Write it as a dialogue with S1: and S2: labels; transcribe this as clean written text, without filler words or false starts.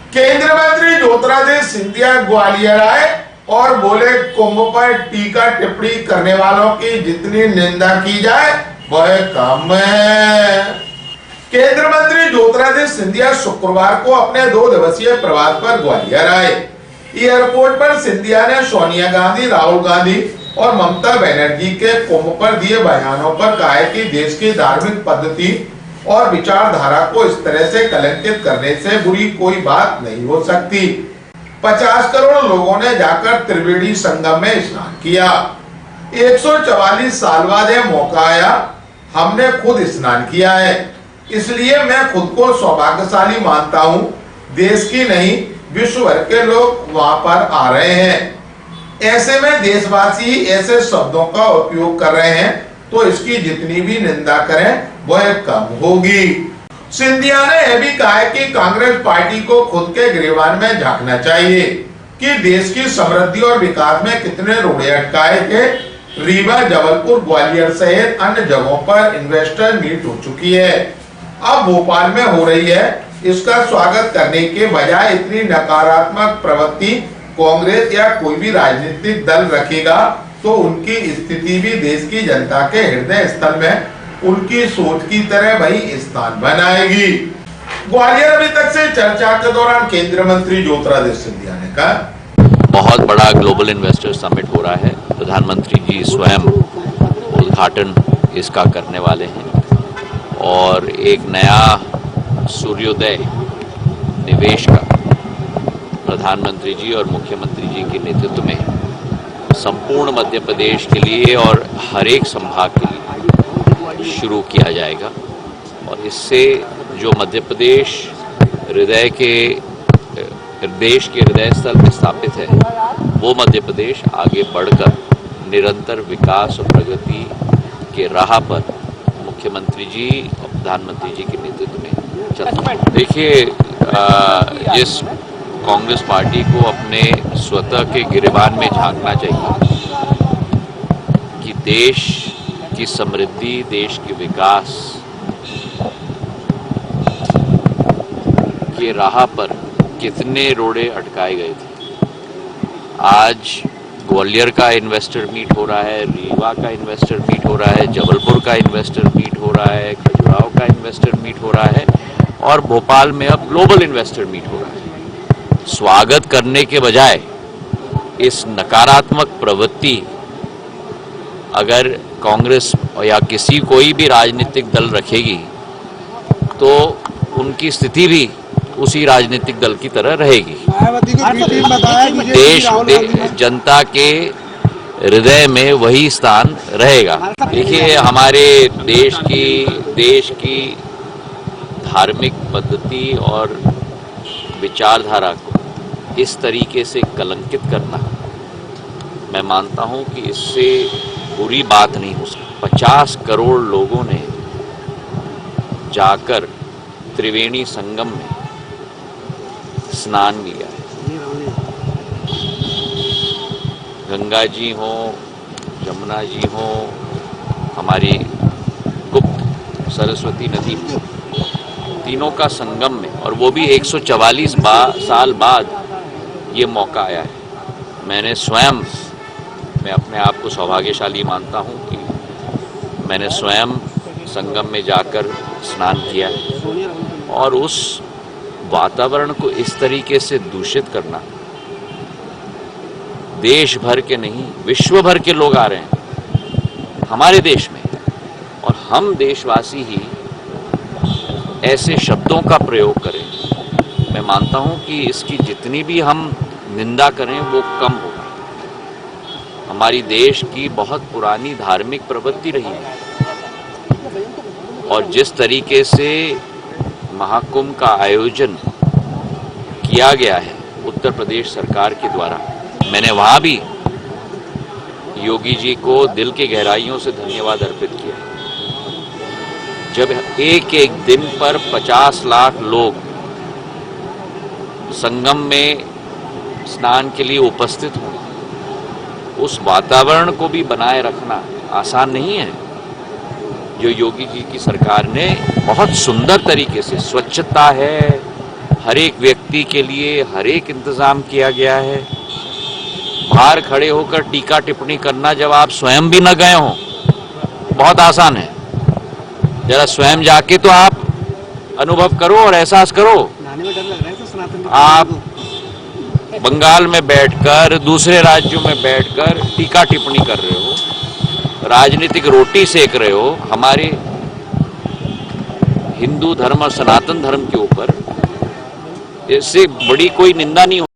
S1: केंद्रीय मंत्री ज्योतिरादित्य सिंधिया ग्वालियर आए और बोले कुंभ पर टीका टिप्पणी करने वालों की जितनी निंदा की जाए वह कम है। केंद्रीय मंत्री ज्योतिरादित्य सिंधिया शुक्रवार को अपने 2 दिवसीय प्रवास पर ग्वालियर आए। एयरपोर्ट पर सिंधिया ने सोनिया गांधी, राहुल गांधी और ममता बनर्जी के कुंभ पर दिए बयानों पर कहा है कि देश की धार्मिक पद्धति और विचारधारा को इस तरह से कलंकित करने से बुरी कोई बात नहीं हो सकती। 50 करोड़ लोगों ने जाकर त्रिवेणी संगम में स्नान किया। 144 साल बाद यह मौका आया, हमने खुद स्नान किया है, इसलिए मैं खुद को सौभाग्यशाली मानता हूँ। देश की नहीं, विश्व भर के लोग वहां पर आ रहे हैं। ऐसे में देशवासी ऐसे शब्दों का उपयोग कर रहे हैं तो इसकी जितनी भी निंदा करें वह कम होगी। सिंधिया ने यह भी कहा है कि कांग्रेस पार्टी को खुद के गिरेबान में झांकना चाहिए कि देश की समृद्धि और विकास में कितने रोड़े अटकाए थे। रीवा, जबलपुर, ग्वालियर सहित अन्य जगहों पर इन्वेस्टर मीट हो चुकी है, अब भोपाल में हो रही है। इसका स्वागत करने के बजाय इतनी नकारात्मक प्रवृत्ति कांग्रेस या कोई भी राजनीतिक दल रखेगा तो उनकी स्थिति भी देश की जनता के हृदय स्थल में उनकी सोच की तरह वही स्थान बनाएगी। ग्वालियर अभी तक से चर्चा के दौरान केंद्रीय मंत्री ज्योतिरादित्य सिंधिया ने कहा,
S2: बहुत बड़ा ग्लोबल इन्वेस्टर समिट हो रहा है, प्रधानमंत्री जी स्वयं उद्घाटन इसका करने वाले हैं और एक नया सूर्योदय निवेश का प्रधानमंत्री जी और मुख्यमंत्री जी के नेतृत्व में संपूर्ण मध्य प्रदेश के लिए और हर एक संभाग के लिए शुरू किया जाएगा। और इससे जो मध्य प्रदेश देश के हृदय स्थल में स्थापित है, वो मध्य प्रदेश आगे बढ़कर निरंतर विकास और प्रगति के राह पर मुख्यमंत्री जी और प्रधानमंत्री जी के नेतृत्व में चलता है। देखिए, जिस कांग्रेस पार्टी को अपने स्वतः के गिरेबान में झांकना चाहिए कि देश की समृद्धि, देश के विकास के राह पर कितने रोड़े अटकाए गए थे। आज ग्वालियर का इन्वेस्टर मीट हो रहा है, रीवा का इन्वेस्टर मीट हो रहा है, जबलपुर का इन्वेस्टर मीट हो रहा है, खजुराहो का इन्वेस्टर मीट हो रहा है और भोपाल में अब ग्लोबल इन्वेस्टर मीट हो रहा है। स्वागत करने के बजाय इस नकारात्मक प्रवृत्ति अगर कांग्रेस या कोई भी राजनीतिक दल रखेगी तो उनकी स्थिति भी उसी राजनीतिक दल की तरह रहेगी। जनता के हृदय में वही स्थान रहेगा। देखिए, हमारे देश की धार्मिक पद्धति और विचारधारा को इस तरीके से कलंकित करना, मैं मानता हूं कि इससे बुरी बात नहीं हो सकती। 50 करोड़ लोगों ने जाकर त्रिवेणी संगम में स्नान किया है। गंगा जी हो, जमुना जी हो, हमारी गुप्त सरस्वती नदी, तीनों का संगम में, और वो भी 144 साल बाद ये मौका आया है। मैं अपने आप को सौभाग्यशाली मानता हूँ कि मैंने स्वयं संगम में जाकर स्नान किया और उस वातावरण को इस तरीके से दूषित करना, देश भर के नहीं विश्व भर के लोग आ रहे हैं हमारे देश में और हम देशवासी ही ऐसे शब्दों का प्रयोग करें, मैं मानता हूं कि इसकी जितनी भी हम निंदा करें वो कम होगा। हमारी देश की बहुत पुरानी धार्मिक प्रवृत्ति रही है और जिस तरीके से महाकुंभ का आयोजन किया गया है उत्तर प्रदेश सरकार के द्वारा, मैंने वहां भी योगी जी को दिल की गहराइयों से धन्यवाद अर्पित किया। जब एक एक दिन पर 50 लाख लोग संगम में स्नान के लिए उपस्थित हों, उस वातावरण को भी बनाए रखना आसान नहीं है, जो योगी जी की सरकार ने बहुत सुंदर तरीके से, स्वच्छता है, हर एक व्यक्ति के लिए हर एक इंतजाम किया गया है। बाहर खड़े होकर टीका टिप्पणी करना जब आप स्वयं भी न गए हो बहुत आसान है। जरा स्वयं जाके तो आप अनुभव करो और एहसास करो।
S3: नहाने में डर लग रहा है तो सनातन
S2: आप बंगाल में बैठकर दूसरे राज्यों में बैठकर टीका टिप्पणी कर रहे हो, राजनीतिक रोटी सेक रहे हो हमारे हिंदू धर्म और सनातन धर्म के ऊपर। इससे बड़ी कोई निंदा नहीं हो।